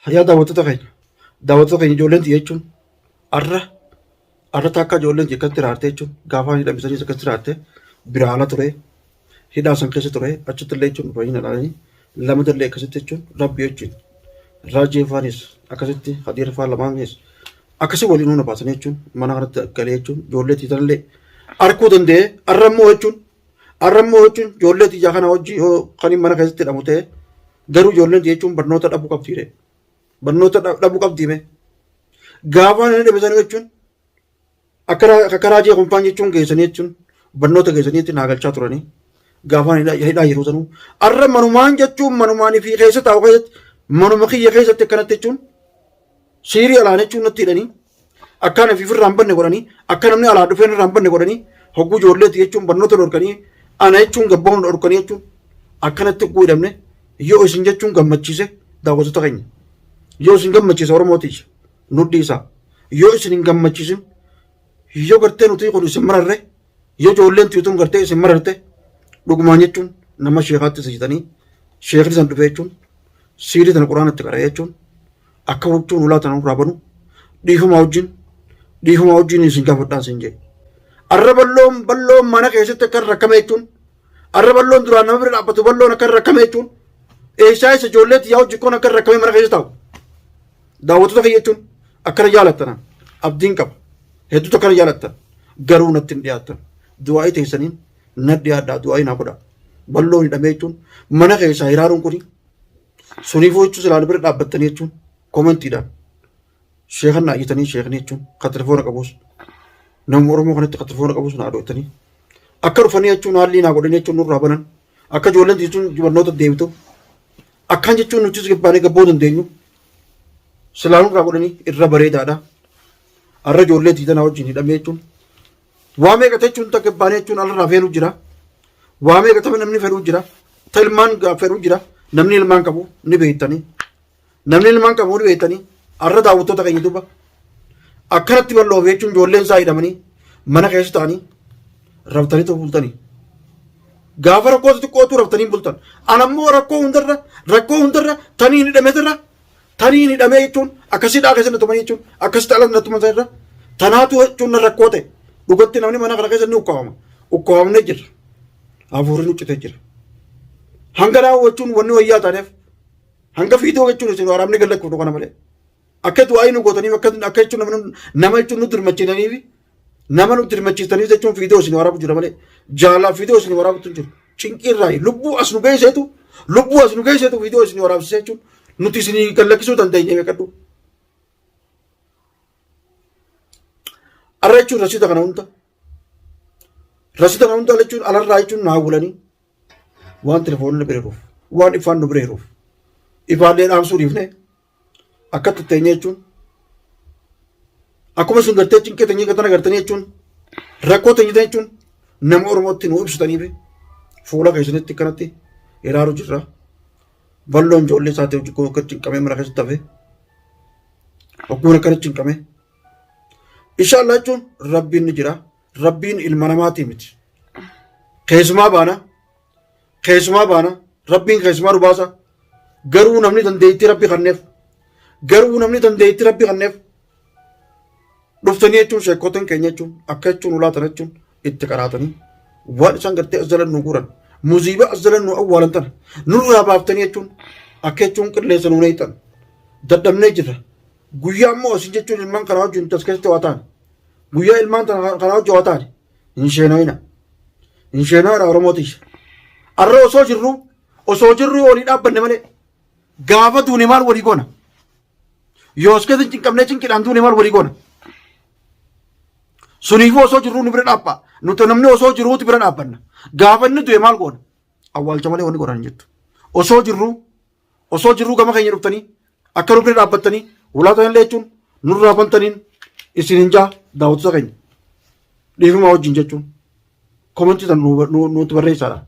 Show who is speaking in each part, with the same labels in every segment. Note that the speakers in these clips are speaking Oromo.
Speaker 1: Yaa daawwattoota keenya ijoolleen jechuun arra takka ijoolleen akkatti raarte jechuun gaafa hidhamisanii akkatti raarte bira ala ture hidhaa san keessa ture achitti illee jechuun baay'ina dhaanii lama dallee akkasitti jechuun rabbi jechuun raajii faanis akkasitti hadiira faan lamaanis akkasii waliin nuuna baasan jechuun mana kanatti galee jechuun ijoollee tiitanillee arkuu danda'ee arrammoo jechuun ijoollee tiyyaa kana hojii kan mana keessatti hidhamu ta'e garuu ijoolleen jechuun barnoota dhabuu qabdiire. Barnoota dhabuu qabdiime gaafa inni dhibisan jechuun akka raajii kumpaan jechuun geessanii jechuun barnoota geessanii naagalchaa turanii gaafa hidhaa yeroo sanuu arra manumaan jechuun manumaanii fi keessa taa'u keessatti manuma kiyya keessatti akkanatti jechuun siirii alaan jechuun natti hidhanii akkaan fi irraa hin banne godhanii akka namni alaa dhufeen irraa hin banne godhanii hogguu ijoolleeti jechuun barnoota dhorkanii ana jechuun gabbaa'uun dhorkanii jechuun akkanatti hogguu hidhamne yoo isin jechuun gammachiise daawwattoota keenya. Yoo isin gammachiisa Oromootiif nudhi isaa yoo isin hin gammachiisin yoo gartee nuti kun isin mararre yoo ijoolleen tiituun gartee isin mararte dhugumaan jechuun nama sheekaatti sijitanii sheekni san dhufee jechuun siirii tana quraanatti qaree jechuun akka huccuun ulaa tana irraa banu dhiifamaa wajjin isin gaafadhaan isin jedhe. Arra balloon mana keessatti akka rakkame jechuun arra balloon duraan nama bira dhaabbatu balloon akka rakkame jechuun eessaa isa ijoolleetti yaa hojii kun akka rakkame mana keessa taa'u. Daawwattoota kiyya jechuun akkana jaalattan abdiin qaba hedduutu akkana jaalattan garuu natti hin dhiyaattan du'aa'ii teessaniin na dhiyaadhaa du'aa'ii naa godha balloon hidhamee jechuun mana keessaa hiraaruun kuni suniifuu jechuun silaan bira dhaabbattanii jechuun koomentiidhaan sheekan naa iyyatanii sheekanii jechuun kan telefoona qabus nama Oromoo kanatti kan telefoona qabus naa dhootanii akka dhufanii jechuun haalli naa godhanii jechuun nurraa banan akka ijoolleen jechuun barnoota deebitu akkaan jechuun nutis gabbaanee gabboo dandeenyu. Silaanuu irraa godhanii irra bareedaadha. Arra ijoollee tiitanaa wajjin hidhamee jechuun waa meeqa jechuun takka baanee jechuun alarraa feenuu jira. Waa meeqa ta'e namni fedhuu jira. Ta ilmaan fedhuu jira. Namni ilmaan qabu ni beektanii. Arra daawwattoota keenya duuba akkanatti bal'oo jechuun ijoolleen isaa hidhamanii mana keessa ta'anii raftanii bultanii. Gaafa rakkoo xixiqqootu raftanii bultan. Anammoo rakkoo hundarra tanii hidhameetirra. Tanii hidhamee jechuun akkasiidhaa keessatti tuman jechuun akkasitti ala natti tuman irra tanaatu jechuun rakkoo ta'e dhugatti namni mana kana keessatti ni ukkaawama. Ukkaawamnee jira. Hafuurri nuccitee jira. Hanga daawwachuun wanni wayyaa taaneef hanga fiidoo jechuun isin waraabni gallachuuf kana malee. Akka du'aayii nu gootaniif akka jechuun nama jechuun nu dirmachiisaniif nama nu dirmachiisaniif jechuun fiidoo isin waraabu jira malee jaalala fiidoo isin waraabutu jiru. Cinqiirraa lubbuu as nu geesseetu fiidoo isin waraabsisee jechuun nuti isin gallakkisuu dandeenya beekadhu. Arra jechuun rasiita kana hunda jechuun alarraa jechuun naa bulanii waan telefoonni bireeruuf waan ifaan nu bireeruuf ifaallee dhaamsuu dhiifne akka tutteenya jechuun akkuma sun gartee cinqee teenyee katana gartanii jechuun rakkoo teenyee jechuun nama Oromootti nu ibsitaniif fuula keessanitti kanatti hiraaru jirra. Balloon ijoollee isaati hojii akka cinqamee mana keessatti hafe hogguun akkana cinqame inshallah jechuun rabbiin ni jira. Rabbiin ilma namaatii miti. Keessumaa baana rabbiin keessumaa nu baasa garuu namni dandeettii rabbi kanneef dhuftanii jechuun sheekotan keenya jechuun akka jechuun ulaatan jechuun itti qaraatanii waan isaan gartee as jalan nu guuran muziibaa as jalan nu awwaalan tana nurraa baaftanii jechuun akka jechuun qilleessa nuun eeyxan dadhabnee jirra. Guyyaa immoo isin jechuun ilmaan kanaa wajjin tas keessatti waa ta'an guyyaa ilmaan kanaa wajjin waa ta'an hin sheenooyina Oromootiif. Arra osoo jirru walii dhaabbanne malee gaafa duune maal walii goona yoo as keessa cinqabnee cinqidhaan duune maal walii goona. Suniifuu osoo jirru nu bira dhaabba nuti namni osoo jiruuti bira dhaabbanna gaafa inni du'e maal goona awwaalcha malee wanni godhan jettu. Osoo jirru gama keenya dhuftanii akka nu bira dhaabbattanii ulaatan illee jechuun nurraa bantaniin isin hin jaa daawwattoota keenya dhiifamaa wajjin jechuun komentii tan nuti barreessaadha.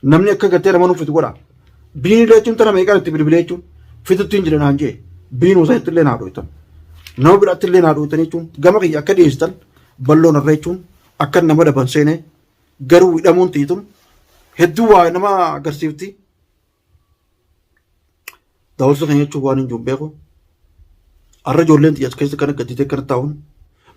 Speaker 1: Namni akka gattee nama nuuf fitu godha. Biin jechuun tana meeqaan itti bilbilee jechuun fitutti hin jiran haan jee biin osoo illee naa dho'itan nama biraatti illee naa dho'itan jechuun gama kiyya akka dhiyeessitan balloon irra jechuun akka nama daban seenee garuu hidhamuun tiitun hedduu waa nama agarsiifti. Daawwattoota keenya jechuun waan hin jiru beeku arra ijoolleen xiyyaas keessa kana gadditee kana taa'uun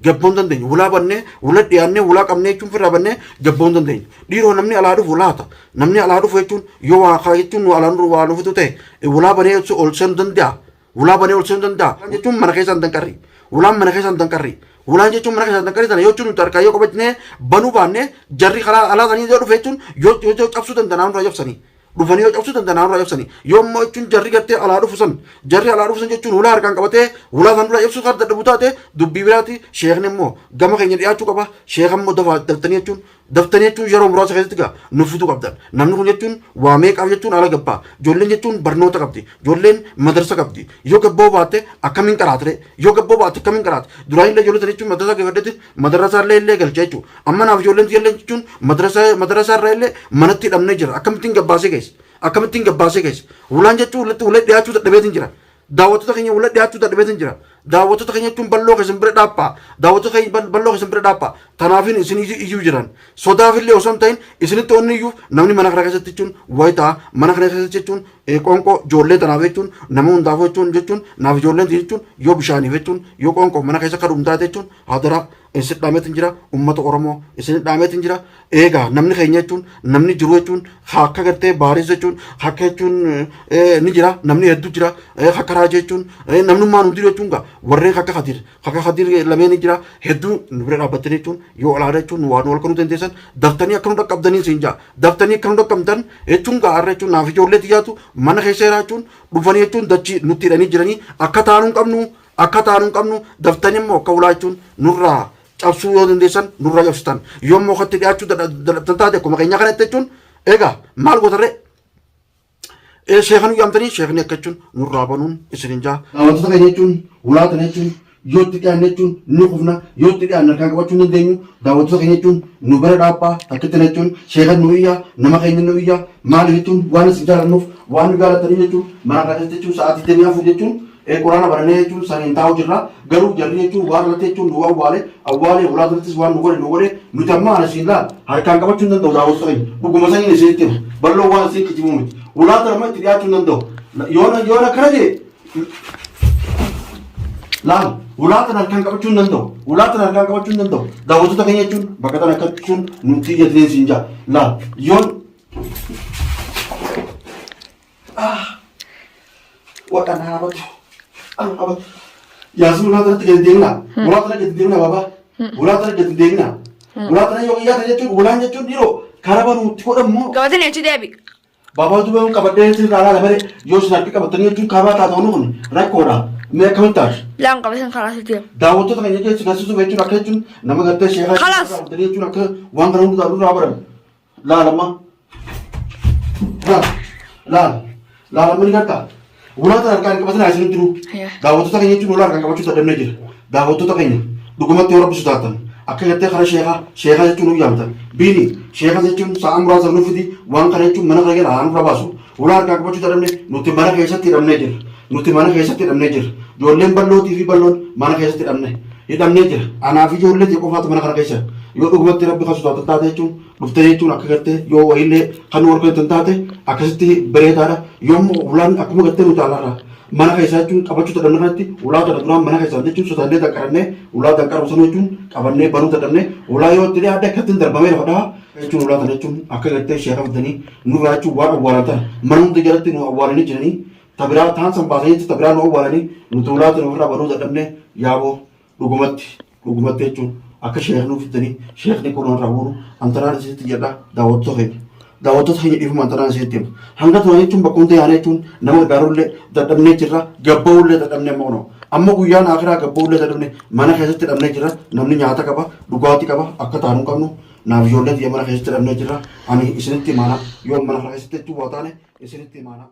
Speaker 1: gabboon dandeenya ulaa bannee ula dhiyaannee ulaa qabnee jechuun firraa bannee gabboon dandeenya dhiiroo namni alaa dhufu ulaata namni alaa dhufu jechuun yoo waa kaa jechuun nu alaan waa dhufutu ta'e ulaa banee ol seenuu danda'a ulaa banee ol seenuu danda'a jechuun mana keessaan danqarri ulaan mana keessaan danqarri ulaan jechuun mana keessaan danqarri sana yoo jechuun nuti harkaa yoo qabatnee banuu baannee jarri karaa alaa sanii yoo dhufe jechuun yoo cabsuu danda'an irraa cabsanii dhufanii yoo cabsuu danda'an irraa cabsanii yoo immoo jechuun jarri gartee alaa dhufu san jarri alaa dhufu san jechuun ulaa harkaan qabatee ulaa san irraa cabsuu kan dadhabu taate dubbii biraati sheekni immoo gama keenya dhiyaachuu qaba sheeka immoo daftanii jechuun yeroo muraasa keessatti gaa nuffituu qabdan namni kun jechuun waa meeqaaf jechuun ala gabbaa ijoolleen jechuun barnoota qabdi ijoolleen madarsa qabdi yoo gabboo baatte akkamiin qaraate yoo gabboo baatte akkamiin qaraate duraan illee ijoollee jechuun madarsa geeffaddetti madarasa illee galcha jechuun amma naaf ijoolleen jechuun madarasa irraa illee manatti hidhamnee jira akkamittiin gabbaasee geesse akkamittiin gabbaasee geesse ulaan jechuun ulee dhiyaachuu dadhabeetiin jira daawwattoota keenya ulee dhiyaachuu dadhabeetiin jira daawwattoota keenya jechuun balloo keessan bira dhaabba daawwattoota keenya balloo keessan bira dhaabba tanaafin isin iyyuu jiran sodaafillee osoo hin ta'in isinitti onni iyyuu namni mana kana keessatti jechuun wayitaa mana kana keessatti jechuun qoonqoo ijoollee tanaaf jechuun nama hundaaf jechuun naaf ijoolleen jechuun yoo bishaaniif jechuun yoo qoonqoo mana keessa kadhuun taate jechuun hadaraaf isin dhaameetiin jira ummata oromoo isin dhaameetiin jira eegaa namni keenya jechuun namni jiru jechuun akka gartee baaris jechuun akka jechuun ni jira namni hedduu jira akka raajii jechuun namnummaan hundi jechuun gaa warreen akka Khadiir lameen jira hedduu nu bira dhaabbattanii jechuun yoo alaada jechuun waan wal kanuu dandeessan daftanii akka nu dhaqqabdanii siin jaa daftanii akka nu dhaqqabdan jechuun gaa har'a jechuun naaf ijoollee xiyyaatu mana keessa jira jechuun dhufanii jechuun dachii nutti hidhanii jiranii akka taanuu qabnu daftanii immoo akka ulaa jechuun nurraa cabsuu yoo dandeessan nurraa cabsitan yoo immoo akkatti dhiyaachuu dadhabdan taate akkuma keenya kanatti jechuun eegaa maal gootarree sheekhan yaamtanii sheekni akka jechuun nurraa banuun isin jaa daawwattoota keenya jechuun ulaatan jechuun yoo itti dhiyaanne jechuun ni kufna yoo itti dhiyaanne harkaan qabachuu hin dandeenyu daawwattoota keenya jechuun nu bira dhaabbaa takkitti jechuun sheekan nu iyyaa nama keenya nu iyyaa maaliif jechuun waan isin jaalannuuf waan nu jaalatanii jechuun mana keessatti jechuun sa'aatii 24 jechuun quraana baranee jechuun saniin taa'u jirra garuu jarri jechuun waan irratti jechuun nu awwaale ulaatattis waan nu godhe nuti amma ana siin laal harkaan qabachuu hin danda'u daawwattoota keenya dhuguma saniin isinitti hima balloo waan isin kijibuu miti ulaata nama itti dhiyaachuu hin danda'u yoona akkana jee laal ulaatan harkaan qabachuu hin danda'u daawwattoota keenya jechuun bakka tan akka jechuun nuti iyyatanii siin jaa laal yoon wadhan haabatu Yasin ulatan gadi deemna ulatan gadi deemna baba ulatan gadi deemna ulatan yoo iyyaata jechuun ulaan jechuun dhiiroo karaa nuti godhamu
Speaker 2: qabatanii achi deebi
Speaker 1: baba duuba qabadhee sin karaa lamare yoo sin harki qabatanii jechuun karaa taata'uu kun rakkoodha mee akkamitti taate
Speaker 2: laan qabatan karaa sitti
Speaker 1: daawwattoota keenya jechuun garsiisuu jechuun akka jechuun nama gartee sheekaa jechuun akka waan kana hundaa duraa baran laalama laalama ni gartaa ulata harkaan qabatanii asiin jiru daawwattoota keenya jechuun ulaa harkaan qabachuu dadhabnee jira daawwattoota keenya dhugumatti yoo rabbisu taatan akka gartee kara sheekaa jechuun nu yaamtan biini sheekaa jechuun sa'a muraasa nu fidi waan kana jechuun mana keenya haa nurra baasu ulaa harkaan qabachuu dadhabne nuti mana keessatti hidhamnee jira ijoolleen ballootii fi balloon mana keessatti hidhamnee jira anaaf ijoollee ta'e qofaatu mana kana keessa yoo dhugumatti rabbi kan sodaatan taate jechuun dhuftee jechuun akka gartee yoo wayiillee kan nu warqeetan taate akkasitti bareedaadha yoommoo ulaan akkuma gartee nu jaalarra mana keessaa jechuun qabachuu dadhabne kanatti ulaa kana duraan mana keessaa jechuun sodaallee danqarannee ulaa danqaru sana jechuun qabannee banuu dadhabne ulaa yoo itti dhiyaadde akkatti hin darbamee lafa dhahaa jechuun ulaa kana jechuun akka gartee sheeka fidanii nurraa jechuun waan awwaalatan mana hunda jalatti nu awwaalanii jiranii tabiraa taan san baasanii tabiraa nu awwaalanii nuti ulaa kana ofirraa banuu dadhabne yaaboo dhugumatti jechuun akka sheekni fidanii sheekni kun irraa buunu antaraan isitti jedha daawwattoota keenya dhiifuma antaraan isitti hima hanga turan jechuun bakkumta yaana jechuun nama gargaarullee dadhabnee jirra gabba'ullee dadhabnee amma guyyaan akiraa gabba'ullee dadhabne mana keessatti hidhamnee jirra namni nyaata qaba dhugaatii qaba akka taanuu qabnu naaf ijoollee mana keessatti hidhamnee jirra ani isinitti himaana yoo mana keessatti jechuun waa taane isinitti himaana.